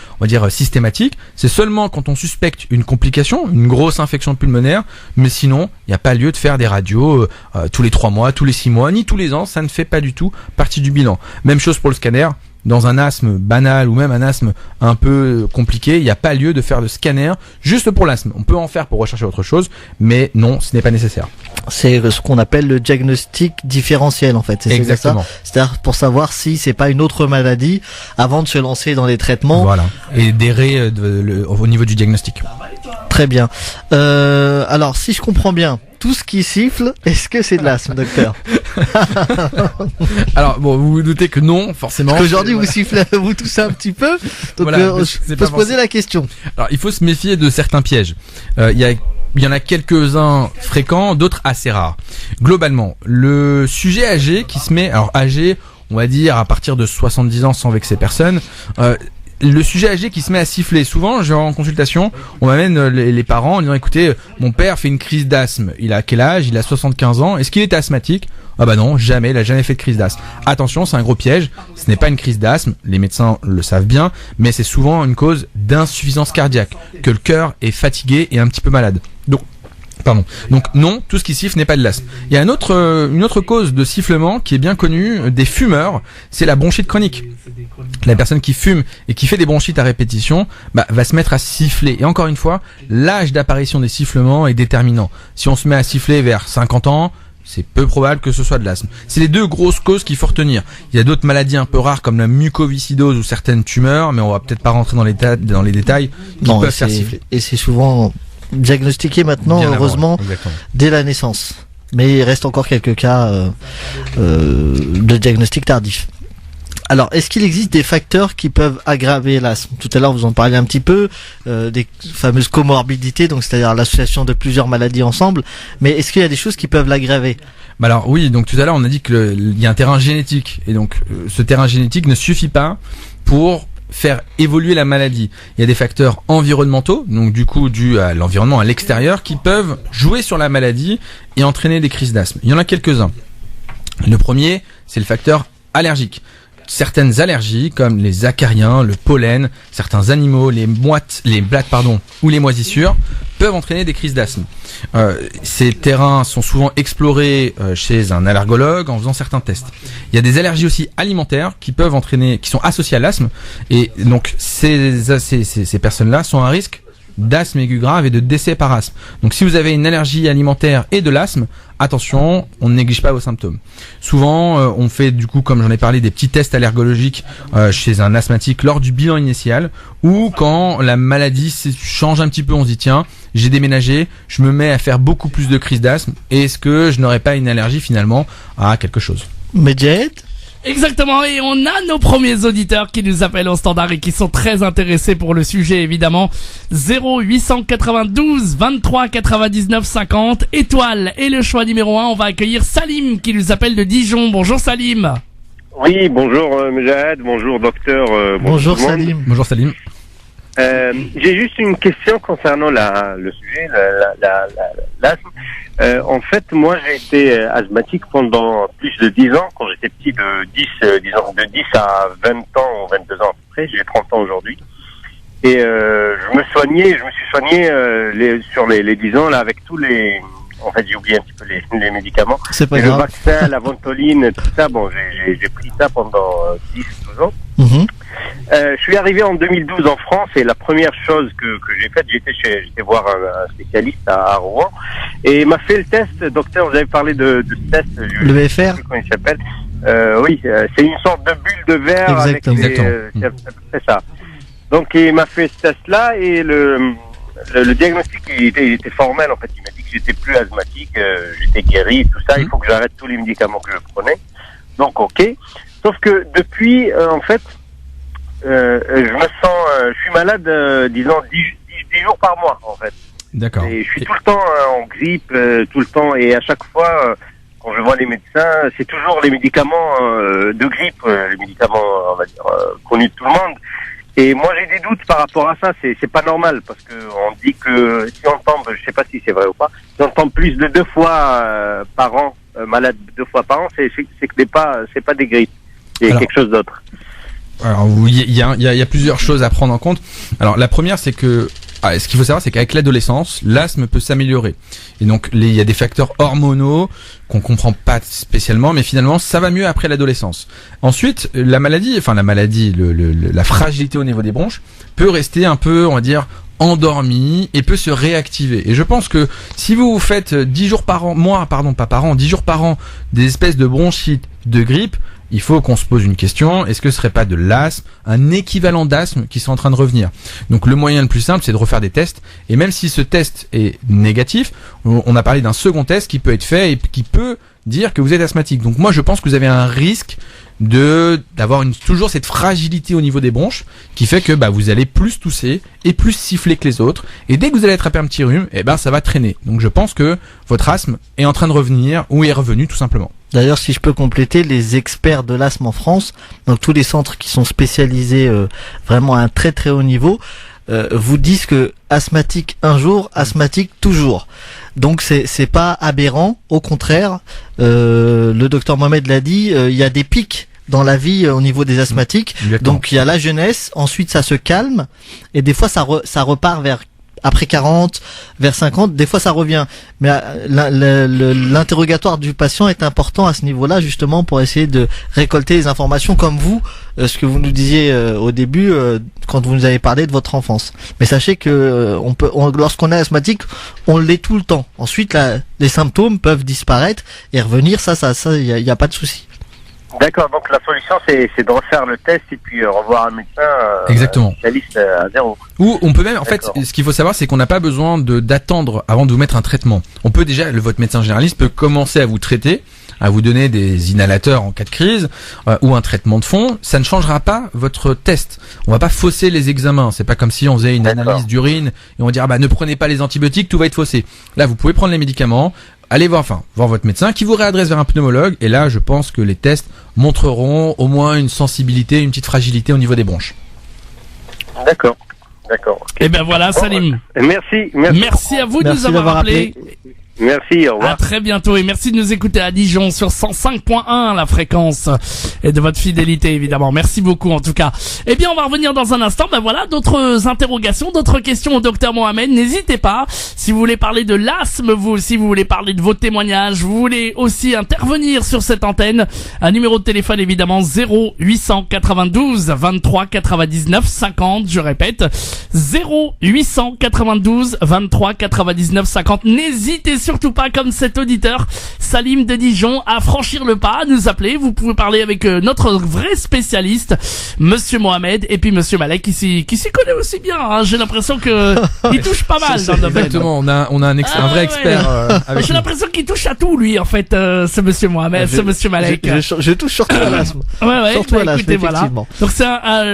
systématique. C'est seulement quand on suspecte une complication, une grosse infection pulmonaire, mais sinon, il n'y a pas lieu de faire des radios tous les 3 mois, tous les 6 mois, ni tous les ans. Ça ne fait pas du tout partie du bilan. Même chose pour le scanner. Dans un asthme banal ou même un asthme un peu compliqué, il n'y a pas lieu de faire de scanner juste pour l'asthme. On peut en faire pour rechercher autre chose, mais non, ce n'est pas nécessaire. C'est ce qu'on appelle le diagnostic différentiel en fait. Exactement. C'est-à-dire pour savoir si c'est pas une autre maladie avant de se lancer dans les traitements. Voilà. Et d'errer au niveau du diagnostic. Très bien. Alors si je comprends bien, tout ce qui siffle, est-ce que c'est de l'asthme, docteur? Alors bon, vous vous doutez que non, forcément. Parce qu'aujourd'hui vous sifflez, vous toussez un petit peu, donc faut se poser la question. Alors il faut se méfier de certains pièges. Il y en a quelques-uns fréquents, d'autres assez rares. Globalement, le sujet âgé qui se met, alors âgé, on va dire à partir de 70 ans sans vexer personne, le sujet âgé qui se met à siffler. Souvent, genre en consultation, on m'amène les parents en disant écoutez, mon père fait une crise d'asthme. Il a quel âge? Il a 75 ans. Est-ce qu'il est asthmatique? Ah bah non, jamais, il a jamais fait de crise d'asthme. Attention, c'est un gros piège. Ce n'est pas une crise d'asthme, les médecins le savent bien, mais c'est souvent une cause d'insuffisance cardiaque, que le cœur est fatigué et un petit peu malade. Donc non, tout ce qui siffle n'est pas de l'asthme. Il y a une autre cause de sifflement qui est bien connue des fumeurs, c'est la bronchite chronique. La personne qui fume et qui fait des bronchites à répétition va se mettre à siffler. Et encore une fois, l'âge d'apparition des sifflements est déterminant. Si on se met à siffler vers 50 ans, c'est peu probable que ce soit de l'asthme. C'est les deux grosses causes qu'il faut retenir. Il y a d'autres maladies un peu rares comme la mucoviscidose ou certaines tumeurs, mais on va peut-être pas rentrer dans les détails qui peuvent faire siffler. Et c'est souvent diagnostiqué maintenant, bien heureusement, dès la naissance. Mais il reste encore quelques cas de diagnostic tardif. Alors, est-ce qu'il existe des facteurs qui peuvent aggraver l'asthme? Tout à l'heure, vous en parliez un petit peu, des fameuses comorbidités, donc c'est-à-dire l'association de plusieurs maladies ensemble. Mais est-ce qu'il y a des choses qui peuvent l'aggraver? Bah alors oui, donc tout à l'heure on a dit qu'il y a un terrain génétique, et donc ce terrain génétique ne suffit pas pour faire évoluer la maladie. Il y a des facteurs environnementaux, donc du coup dû à l'environnement à l'extérieur, qui peuvent jouer sur la maladie et entraîner des crises d'asthme. Il y en a quelques-uns. Le premier, c'est le facteur allergique. Certaines allergies, comme les acariens, le pollen, certains animaux, les blattes, ou les moisissures, peuvent entraîner des crises d'asthme. Ces terrains sont souvent explorés chez un allergologue en faisant certains tests. Il y a des allergies aussi alimentaires qui sont associées à l'asthme, et donc ces personnes-là sont à risque d'asthme aigu grave et de décès par asthme. Donc si vous avez une allergie alimentaire et de l'asthme, attention, on ne néglige pas vos symptômes. Souvent, on fait du coup, comme j'en ai parlé, des petits tests allergologiques chez un asthmatique lors du bilan initial, ou quand la maladie change un petit peu, on se dit tiens, j'ai déménagé, je me mets à faire beaucoup plus de crises d'asthme, et est-ce que je n'aurais pas une allergie finalement à quelque chose? Medjed? Exactement, et on a nos premiers auditeurs qui nous appellent au standard et qui sont très intéressés pour le sujet, évidemment. 0892 23 99 50, étoile et le choix numéro 1. On va accueillir Salim qui nous appelle de Dijon. Bonjour Salim. Oui, bonjour Medjed, bonjour docteur. Bonjour Salim. Bonjour Salim. J'ai juste une question concernant le sujet, l'asthme. En fait, moi, j'ai été asthmatique pendant plus de 10 ans, quand j'étais petit, de 10 à 20 ans ou 22 ans à peu près. J'ai 30 ans aujourd'hui. Et je me suis soigné sur les 10 ans, là, avec tous les... En fait, j'ai oublié un petit peu les médicaments. C'est pas grave. Le vaccin, la ventoline, tout ça, bon, j'ai pris ça pendant 10-12 ans. Mm-hmm. Je suis arrivé en 2012 en France, et la première chose que j'ai faite, j'étais voir un spécialiste à Rouen, et il m'a fait le test. Docteur, vous avez parlé de ce test. Le BFR. Je sais plus comment il s'appelle. Oui, c'est une sorte de bulle de verre. Exactement. C'est à peu près ça. Donc il m'a fait ce test-là, et le diagnostic il était formel en fait. Il m'a dit que j'étais plus asthmatique, j'étais guéri, tout ça. Il faut que j'arrête tous les médicaments que je prenais. Donc ok. Sauf que depuis, en fait, je suis malade, disons 10 jours par mois en fait. D'accord. Et je suis tout le temps en grippe, tout le temps, et à chaque fois, quand je vois les médecins, c'est toujours les médicaments de grippe, les médicaments, on va dire, connus de tout le monde. Et moi, j'ai des doutes par rapport à ça. C'est pas normal, parce que on dit que si on tombe, je sais pas si c'est vrai ou pas, si on tombe plus de 2 fois par an, malade 2 fois par an, c'est que c'est pas des grippes, c'est quelque chose d'autre. Alors oui, il y a plusieurs choses à prendre en compte. Alors la première, c'est que ce qu'il faut savoir, c'est qu'avec l'adolescence, l'asthme peut s'améliorer. Et donc, il y a des facteurs hormonaux qu'on comprend pas spécialement, mais finalement, ça va mieux après l'adolescence. Ensuite, la fragilité au niveau des bronches peut rester un peu, on va dire, endormie et peut se réactiver. Et je pense que si vous faites 10 jours par an, 10 jours par an, des espèces de bronchites, de grippe, il faut qu'on se pose une question, est-ce que ce serait pas de l'asthme, un équivalent d'asthme qui serait en train de revenir? Donc le moyen le plus simple, c'est de refaire des tests, et même si ce test est négatif, on a parlé d'un second test qui peut être fait et qui peut dire que vous êtes asthmatique. Donc moi je pense que vous avez un risque d'avoir toujours cette fragilité au niveau des bronches qui fait que vous allez plus tousser et plus siffler que les autres, et dès que vous allez attraper un petit rhume, ça va traîner. Donc je pense que votre asthme est en train de revenir, ou est revenu tout simplement. D'ailleurs, si je peux compléter, les experts de l'asthme en France, donc tous les centres qui sont spécialisés vraiment à un très très haut niveau, vous disent que asthmatique un jour, asthmatique toujours. Donc c'est pas aberrant, au contraire, le docteur Mohamed l'a dit, il y a des pics dans la vie au niveau des asthmatiques. Exactement. Donc il y a la jeunesse, ensuite ça se calme, et des fois ça repart vers après 40, vers 50, des fois ça revient. Mais l'interrogatoire du patient est important à ce niveau-là, justement, pour essayer de récolter les informations comme vous, ce que vous nous disiez au début, quand vous nous avez parlé de votre enfance. Mais sachez que lorsqu'on est asthmatique, on l'est tout le temps. Ensuite, les symptômes peuvent disparaître et revenir, ça, y a pas de souci. D'accord, donc la solution c'est de refaire le test et puis revoir un médecin spécialiste à zéro. Ou on peut même, en fait, ce qu'il faut savoir, c'est qu'on n'a pas besoin d'attendre avant de vous mettre un traitement. On peut déjà, votre médecin généraliste peut commencer à vous traiter à vous donner des inhalateurs en cas de crise ou un traitement de fond, ça ne changera pas votre test. On va pas fausser les examens. C'est pas comme si on faisait une analyse d'urine et on dirait ne prenez pas les antibiotiques, tout va être faussé. Là, vous pouvez prendre les médicaments, allez voir votre médecin qui vous réadresse vers un pneumologue et là, je pense que les tests montreront au moins une sensibilité, une petite fragilité au niveau des bronches. D'accord. Okay. Et ben voilà, Salim. Merci à vous de nous avoir appelé. Merci, au revoir. À très bientôt et merci de nous écouter à Dijon sur 105.1 la fréquence et de votre fidélité évidemment. Merci beaucoup en tout cas. Eh bien on va revenir dans un instant. Ben voilà, d'autres interrogations, d'autres questions au docteur Mohamed. N'hésitez pas. Si vous voulez parler de l'asthme, vous aussi vous voulez parler de vos témoignages, vous voulez aussi intervenir sur cette antenne. Un numéro de téléphone évidemment 0892 23 99 50. Je répète 0892 23 99 50. N'hésitez surtout pas, comme cet auditeur Salim de Dijon, à franchir le pas, à nous appeler. Vous pouvez parler avec notre vrai spécialiste, Monsieur Mohamed, et puis Monsieur Malek qui s'y connaît aussi bien. Hein. J'ai l'impression que il touche pas mal dans le domaine. Exactement, on a un vrai expert. J'ai l'impression qu'il touche à tout lui en fait, ce Monsieur Mohamed, ce Monsieur Malek. Je touche surtout à l'asthme. Surtout à l'asthme, écoutez, voilà. Donc c'est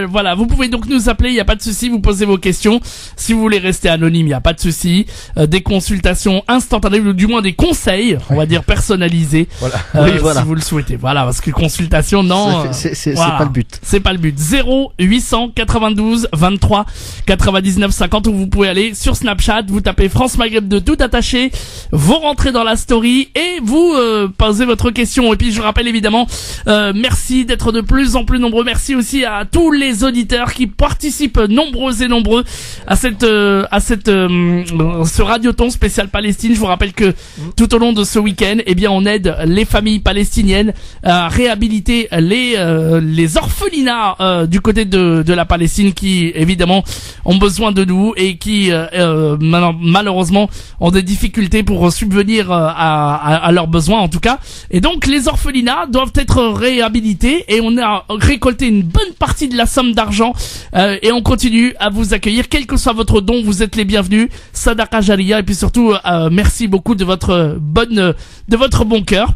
voilà, vous pouvez donc nous appeler, il y a pas de souci, vous posez vos questions. Si vous voulez rester anonyme, il y a pas de souci. Des consultations instantanées ou du moins des conseils, on va dire personnalisés, si vous le souhaitez. Voilà, parce que consultation, non, c'est pas le but. C'est pas le but. 0892 23 99 50 où vous pouvez aller sur Snapchat, vous tapez France Maghreb 2 tout attaché, vous rentrez dans la story et vous posez votre question. Et puis je rappelle évidemment, merci d'être de plus en plus nombreux. Merci aussi à tous les auditeurs qui participent nombreux et nombreux à ce radioton spécial Palestine. Je vous rappelle que tout au long de ce week-end, eh bien, on aide les familles palestiniennes à réhabiliter les orphelinats du côté de la Palestine qui, évidemment, ont besoin de nous et qui, malheureusement, ont des difficultés pour subvenir à leurs besoins, en tout cas. Et donc, les orphelinats doivent être réhabilités et on a récolté une bonne partie de la somme d'argent et on continue à vous accueillir, quel que soit votre don, vous êtes les bienvenus. Sadaqa Jariya et puis surtout, merci beaucoup de votre bon cœur.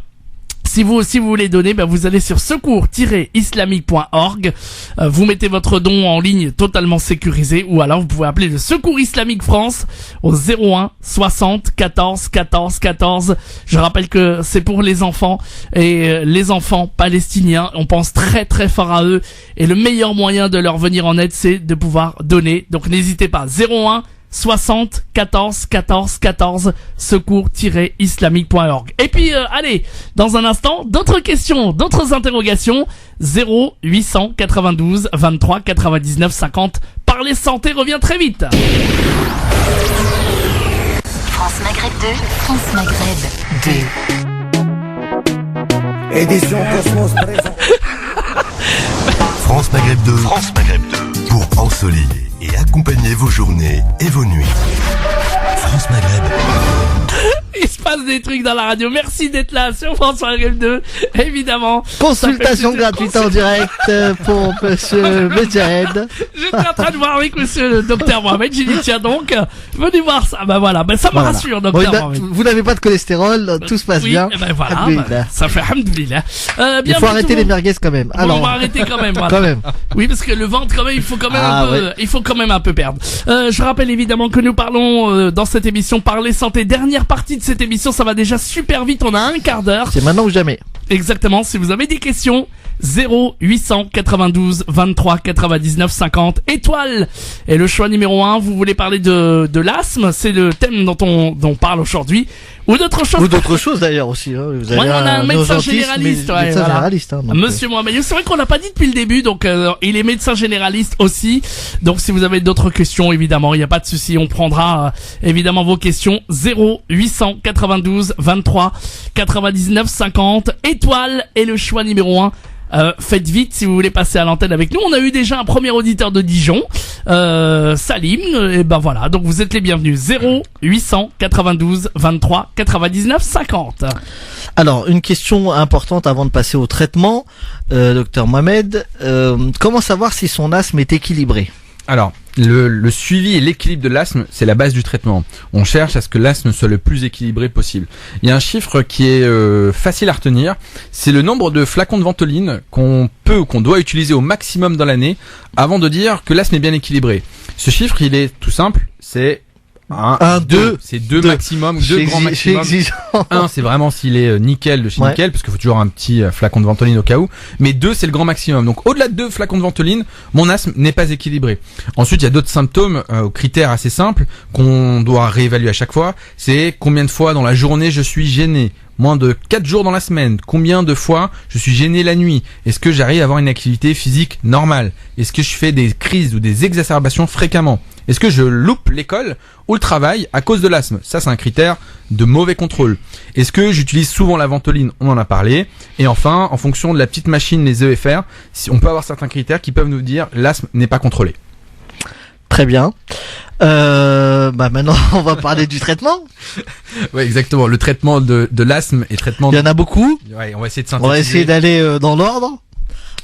Si vous aussi vous voulez donner, vous allez sur secours-islamique.org, vous mettez votre don en ligne totalement sécurisé ou alors vous pouvez appeler le Secours Islamique France au 01 60 14 14 14. Je rappelle que c'est pour les enfants et les enfants palestiniens, on pense très très fort à eux et le meilleur moyen de leur venir en aide c'est de pouvoir donner. Donc n'hésitez pas, 01 60 14 14 14 secours-islamique.org. Et puis allez, dans un instant, d'autres questions, d'autres interrogations. 0892 23 99 50. Parler santé revient très vite. France Maghreb 2, France Maghreb 2. Édition Cosmos présent. France Maghreb 2. France Maghreb 2. Pour ensoleiller et accompagner vos journées et vos nuits. France Maghreb. Il se passe des trucs dans la radio. Merci d'être là sur France Maghreb 2. Évidemment. Consultation gratuite en direct pour Monsieur Medjahed. J'étais en train de voir avec Monsieur le Docteur Mohamed. J'ai dit tiens donc, venez voir ça. Ça me rassure, Docteur Mohamed. Vous n'avez pas de cholestérol, tout se passe bien. Ça fait hamdoulilah. Il faut arrêter les merguez quand même. Alors, on va arrêter quand même. Voilà. Quand même. Oui, parce que le ventre quand même, il faut quand même un peu perdre. Je rappelle évidemment que nous parlons dans cette émission Parler santé. Dernière partie de cette émission, ça va déjà super vite. On a un quart d'heure. C'est maintenant ou jamais. Exactement. Si vous avez des questions, 0892 23 99 50 étoiles. Et le choix numéro 1, vous voulez parler de l'asthme, c'est le thème dont on parle aujourd'hui. Ou d'autres choses. Ou d'autres choses d'ailleurs aussi. Hein. Vous avez on a un médecin généraliste. Généraliste Monsieur Mohamed, c'est vrai qu'on l'a pas dit depuis le début, donc il est médecin généraliste aussi. Donc si vous avez d'autres questions, évidemment, il n'y a pas de souci, on prendra évidemment vos questions. 0892 23 99 50 étoiles et le choix numéro 1. Faites vite si vous voulez passer à l'antenne avec nous. On a eu déjà un premier auditeur de Dijon, Salim, et voilà, donc vous êtes les bienvenus. 0892 23 99 50. Alors, une question importante avant de passer au traitement, docteur Mohamed, comment savoir si son asthme est équilibré? Alors, le suivi et l'équilibre de l'asthme, c'est la base du traitement. On cherche à ce que l'asthme soit le plus équilibré possible. Il y a un chiffre qui est facile à retenir, c'est le nombre de flacons de Ventoline qu'on doit utiliser au maximum dans l'année avant de dire que l'asthme est bien équilibré. Ce chiffre, il est tout simple, c'est 2, c'est 2 maximum, 2 grands maximum. 1, c'est vraiment s'il est nickel de chez nickel, parce qu'il faut toujours un petit flacon de Ventoline au cas où. Mais 2, c'est le grand maximum. Donc au-delà de 2 flacons de Ventoline, mon asthme n'est pas équilibré. Ensuite, il y a d'autres symptômes, critères assez simples qu'on doit réévaluer à chaque fois. C'est combien de fois dans la journée je suis gêné. Moins de 4 jours dans la semaine. Combien de fois je suis gêné la nuit? Est-ce que j'arrive à avoir une activité physique normale? Est-ce que je fais des crises ou des exacerbations fréquemment? Est-ce que je loupe l'école ou le travail à cause de l'asthme? Ça, c'est un critère de mauvais contrôle. Est-ce que j'utilise souvent la Ventoline? On en a parlé. Et enfin, en fonction de la petite machine, les EFR, on peut avoir certains critères qui peuvent nous dire l'asthme n'est pas contrôlé. Très bien. Maintenant, on va parler du traitement. Oui, exactement. Le traitement de l'asthme et traitement. Il y en a beaucoup. Ouais, on va essayer de synthétiser. On va essayer d'aller dans l'ordre.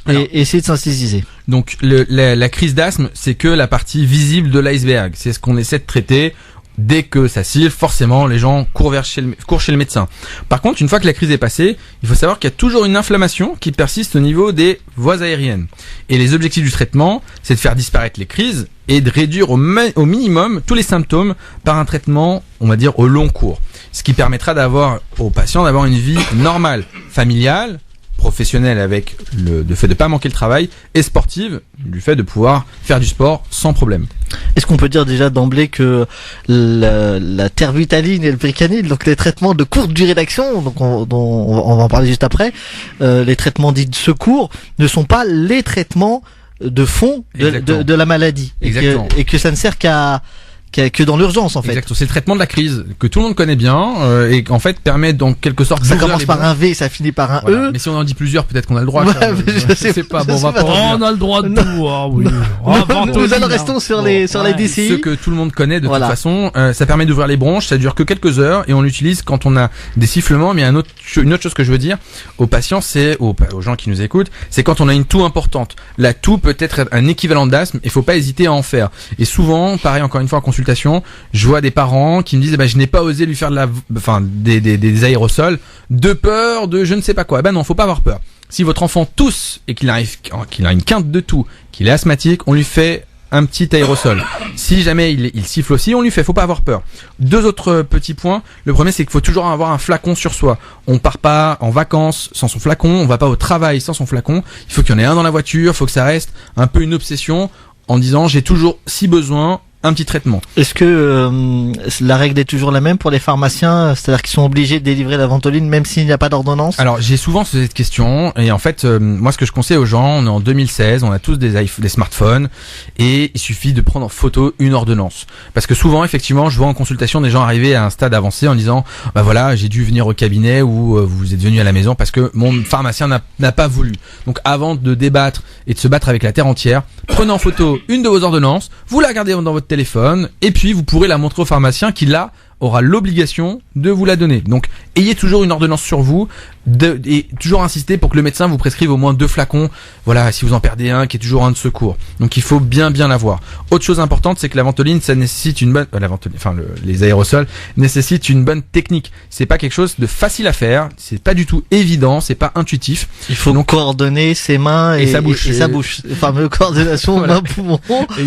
Et essayer de synthétiser. Donc, la crise d'asthme, c'est que la partie visible de l'iceberg. C'est ce qu'on essaie de traiter. Dès que ça siffle, forcément, les gens courent chez le médecin. Par contre, une fois que la crise est passée, il faut savoir qu'il y a toujours une inflammation qui persiste au niveau des voies aériennes. Et les objectifs du traitement, c'est de faire disparaître les crises et de réduire au minimum tous les symptômes par un traitement, on va dire, au long cours. Ce qui permettra aux patients d'avoir une vie normale, familiale, professionnelle avec le fait de pas manquer le travail, et sportive du fait de pouvoir faire du sport sans problème. Est-ce qu'on peut dire déjà d'emblée que la terbutaline et le Bricanil, donc les traitements de courte durée d'action, donc on va en parler juste après, les traitements dits de secours ne sont pas les traitements de fond de la maladie, et que ça ne sert que dans l'urgence en fait. Exactement, c'est le traitement de la crise que tout le monde connaît bien et qu'en fait permet dans quelque sorte. Ça commence par un V, ça finit par un E. Mais si on en dit plusieurs, peut-être qu'on a le droit. Je sais pas. Bon, on a le droit de tout. Ah oui. Nous restons sur les DCI. Ceux que tout le monde connaît de toute façon. Ça permet d'ouvrir les bronches. Ça dure que quelques heures et on l'utilise quand on a des sifflements. Mais une autre chose que je veux dire aux patients, c'est aux gens qui nous écoutent, c'est quand on a une toux importante. La toux peut être un équivalent d'asthme. Il faut pas hésiter à en faire. Et souvent, pareil encore une fois en consultation, je vois des parents qui me disent je n'ai pas osé lui faire des aérosols de peur de je ne sais pas quoi. Non, faut pas avoir peur. Si votre enfant tousse et qu'il a une quinte de toux, qu'il est asthmatique, on lui fait un petit aérosol. Si jamais il siffle aussi, on lui fait, faut pas avoir peur. 2 autres petits points. Le premier, c'est qu'il faut toujours avoir un flacon sur soi. On part pas en vacances sans son flacon, on va pas au travail sans son flacon. Il faut qu'il y en ait un dans la voiture, il faut que ça reste un peu une obsession en disant j'ai toujours, si besoin, un petit traitement. Est-ce que la règle est toujours la même pour les pharmaciens, c'est-à-dire qu'ils sont obligés de délivrer la Ventoline même s'il n'y a pas d'ordonnance? Alors j'ai souvent cette question et en fait moi ce que je conseille aux gens, on est en 2016, on a tous des smartphones et il suffit de prendre en photo une ordonnance. Parce que souvent effectivement je vois en consultation des gens arriver à un stade avancé en disant voilà j'ai dû venir au cabinet ou vous êtes venu à la maison parce que mon pharmacien n'a pas voulu. Donc avant de débattre et de se battre avec la terre entière, prenez en photo une de vos ordonnances, vous la gardez dans votre téléphone et puis vous pourrez la montrer au pharmacien qui là aura l'obligation de vous la donner. Donc ayez toujours une ordonnance sur vous et toujours insister pour que le médecin vous prescrive au moins 2 flacons. Voilà, si vous en perdez un, qui est toujours un de secours. Donc il faut bien l'avoir. Autre chose importante, c'est que la Ventoline, ça nécessite une bonne les aérosols nécessitent une bonne technique. C'est pas quelque chose de facile à faire, c'est pas du tout évident, c'est pas intuitif. Il faut donc coordonner ses mains et sa bouche. Et sa bouche. Fameux coordination main-poumon. Et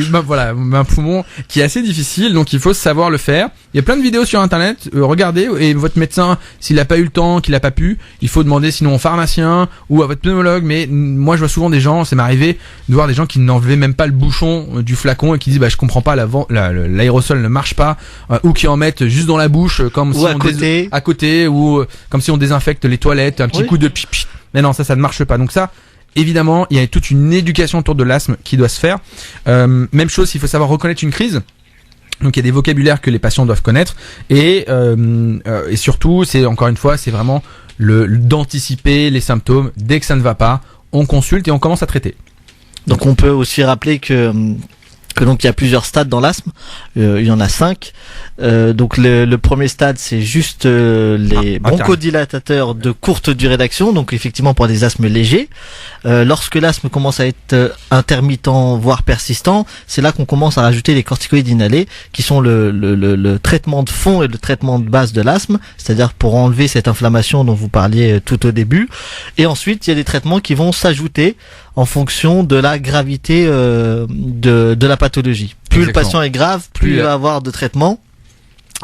main-poumon qui est assez difficile, donc il faut savoir le faire. Il y a plein de vidéos sur internet, regardez, et votre médecin, s'il a pas eu le temps, qu'il a pas pu, il faut demander sinon au pharmacien ou à votre pneumologue. Mais moi je vois souvent des gens, ça m'est arrivé de voir des gens qui n'enlevaient même pas le bouchon du flacon et qui disent je comprends pas, l'aérosol ne marche pas, ou qui en mettent juste dans la bouche comme ou si à côté ou comme si on désinfecte les toilettes, un petit coup de pipi. Mais non, ça ne marche pas. Donc ça, évidemment, il y a toute une éducation autour de l'asthme qui doit se faire. Même chose, il faut savoir reconnaître une crise. Donc il y a des vocabulaires que les patients doivent connaître et surtout c'est encore une fois c'est vraiment d'anticiper les symptômes. Dès que ça ne va pas, on consulte et on commence à traiter. Donc on peut aussi rappeler que que donc il y a plusieurs stades dans l'asthme, il y en a 5. Donc le premier stade, c'est juste les bronchodilatateurs de courte durée d'action, donc effectivement pour des asthmes légers. Lorsque l'asthme commence à être intermittent voire persistant, c'est là qu'on commence à rajouter les corticoïdes inhalés, qui sont le traitement de fond et le traitement de base de l'asthme, c'est-à-dire pour enlever cette inflammation dont vous parliez tout au début. Et ensuite il y a des traitements qui vont s'ajouter en fonction de la gravité de la pathologie. Plus Exactement. Le patient est grave, plus il va avoir de traitement.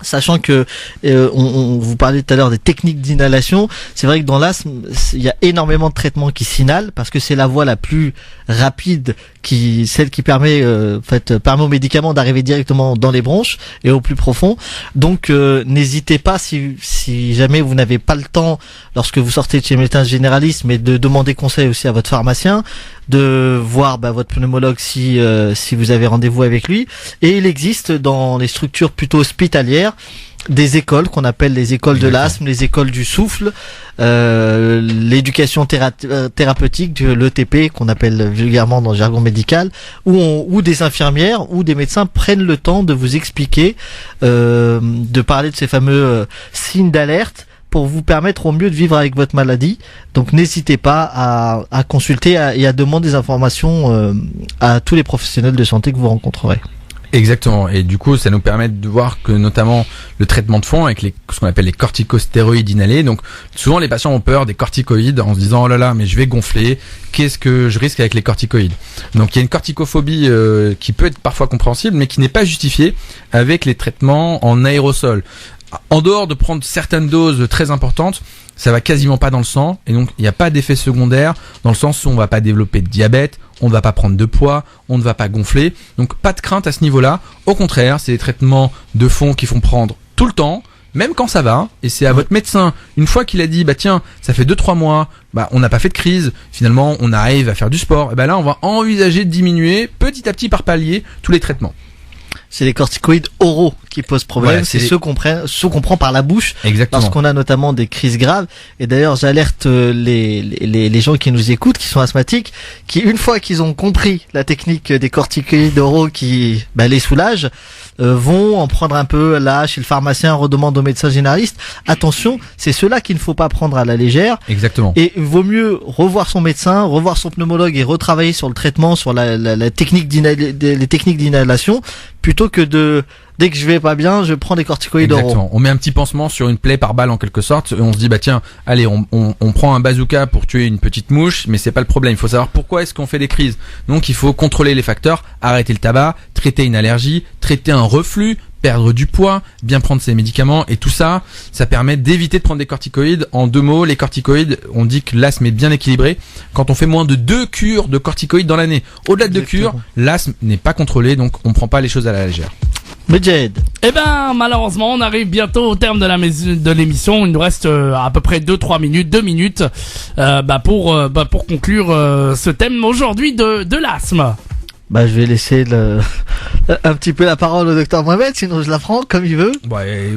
Sachant que on vous parlait tout à l'heure des techniques d'inhalation, c'est vrai que dans l'asthme, il y a énormément de traitements qui s'inhalent parce que c'est la voie la plus rapide, celle qui permet permet aux médicaments d'arriver directement dans les bronches et au plus profond. Donc n'hésitez pas si jamais vous n'avez pas le temps lorsque vous sortez de chez le médecin généraliste, mais de demander conseil aussi à votre pharmacien, de voir votre pneumologue si vous avez rendez-vous avec lui. Et il existe dans les structures plutôt hospitalières des écoles qu'on appelle les écoles de l'asthme, les écoles du souffle, l'éducation thérapeutique, l'ETP qu'on appelle vulgairement dans le jargon médical, où des infirmières ou des médecins prennent le temps de vous expliquer, de parler de ces fameux signes d'alerte pour vous permettre au mieux de vivre avec votre maladie. Donc n'hésitez pas à consulter et à demander des informations à tous les professionnels de santé que vous rencontrerez. Exactement, et du coup ça nous permet de voir que notamment le traitement de fond avec ce qu'on appelle les corticostéroïdes inhalés, donc souvent les patients ont peur des corticoïdes en se disant oh là là mais je vais gonfler, qu'est-ce que je risque avec les corticoïdes. Donc il y a une corticophobie qui peut être parfois compréhensible mais qui n'est pas justifiée avec les traitements en aérosol. En dehors de prendre certaines doses très importantes, ça va quasiment pas dans le sang et donc il n'y a pas d'effet secondaire dans le sens où on va pas développer de diabète, on ne va pas prendre de poids, on ne va pas gonfler. Donc pas de crainte à ce niveau-là. Au contraire, c'est des traitements de fond qu'il faut prendre tout le temps, même quand ça va. Et c'est à votre médecin, une fois qu'il a dit tiens, ça fait 2-3 mois, on n'a pas fait de crise, finalement on arrive à faire du sport, et là on va envisager de diminuer petit à petit par palier tous les traitements. C'est les corticoïdes oraux qui posent problème. Voilà, c'est ceux qu'on prend par la bouche. Exactement. Lorsqu'on a notamment des crises graves. Et d'ailleurs, j'alerte les gens qui nous écoutent, qui sont asthmatiques, qui une fois qu'ils ont compris la technique des corticoïdes oraux qui les soulagent, vont en prendre un peu là chez le pharmacien, redemandent au médecin généraliste. Attention, c'est ceux-là qu'il ne faut pas prendre à la légère. Exactement. Et il vaut mieux revoir son médecin, revoir son pneumologue et retravailler sur le traitement, sur la technique les techniques d'inhalation, plutôt que dès que je vais pas bien, je prends des corticoïdes oraux. Exactement. On met un petit pansement sur une plaie par balle en quelque sorte et on se dit tiens, allez, on prend un bazooka pour tuer une petite mouche, mais c'est pas le problème. Il faut savoir pourquoi est-ce qu'on fait des crises. Donc il faut contrôler les facteurs, arrêter le tabac, traiter une allergie, traiter un reflux, perdre du poids, bien prendre ses médicaments et tout ça, ça permet d'éviter de prendre des corticoïdes. En 2 mots, les corticoïdes, on dit que l'asthme est bien équilibré quand on fait moins de 2 cures de corticoïdes dans l'année. Au-delà de 2 cures, l'asthme n'est pas contrôlé, donc on prend pas les choses à la légère. Medjed. Malheureusement, on arrive bientôt au terme de l'émission. Il nous reste à peu près 2 minutes pour conclure ce thème aujourd'hui de l'asthme. Je vais laisser un petit peu la parole au docteur Mohamed, sinon je la prends comme il veut.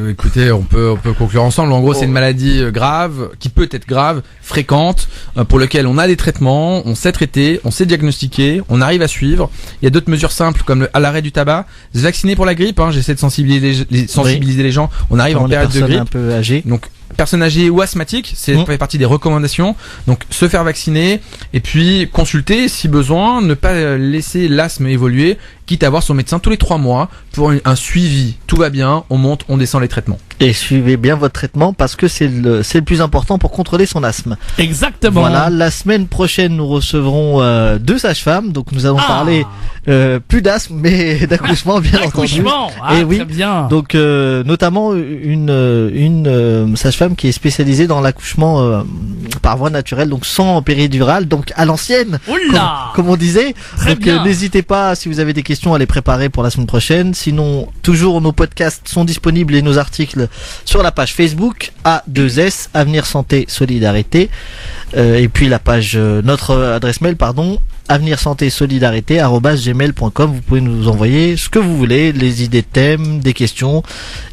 Écoutez, on peut conclure ensemble. En gros, c'est une maladie grave, qui peut être grave, fréquente, pour lequel on a des traitements, on sait traiter, on sait diagnostiquer, on arrive à suivre. Il y a d'autres mesures simples comme à l'arrêt du tabac, se vacciner pour la grippe. J'essaie de sensibiliser les gens. On arrive en période de grippe. Un peu âgées. Donc personnes âgées ou asthmatiques, c'est fait partie des recommandations. Donc se faire vacciner et puis consulter si besoin, ne pas laisser l'asthme évoluer, quitte à voir son médecin tous les 3 mois pour un suivi. Tout va bien, on monte, on descend les traitements. Et suivez bien votre traitement parce que c'est le plus important pour contrôler son asthme. Exactement. Voilà, la semaine prochaine nous recevrons 2 sages-femmes, donc nous allons parler plus d'asthme mais d'accouchement bien entendu. Et oui, très bien. Donc notamment une sage-femme qui est spécialisée dans l'accouchement par voie naturelle, donc sans péridurale, donc à l'ancienne, comme on disait. Très donc bien. N'hésitez pas si vous avez des questions à les préparer pour la semaine prochaine. Sinon, toujours nos podcasts sont disponibles et nos articles sur la page Facebook A2S Avenir Santé Solidarité et puis la page notre adresse mail avenirsanté-solidarité@gmail.com. Vous pouvez nous envoyer ce que vous voulez, les idées de thèmes, des questions.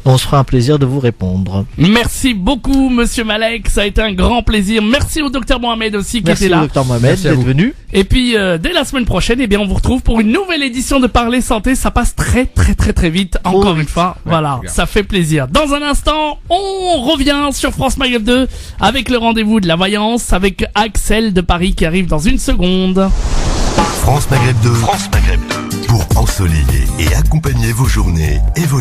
On se fera un plaisir de vous répondre. Merci beaucoup, monsieur Malek. Ça a été un grand plaisir. Merci au docteur Mohamed aussi qui était là. Merci au docteur Mohamed d'être venu. Et puis dès la semaine prochaine, eh bien on vous retrouve pour une nouvelle édition de Parler Santé. Ça passe très vite. Encore une fois, voilà, ça fait plaisir. Dans un instant, on revient sur France Maghreb 2 avec le rendez-vous de la voyance avec Axel de Paris qui arrive dans une seconde. France Maghreb 2. France Maghreb 2. Pour ensoleiller et accompagner vos journées et vos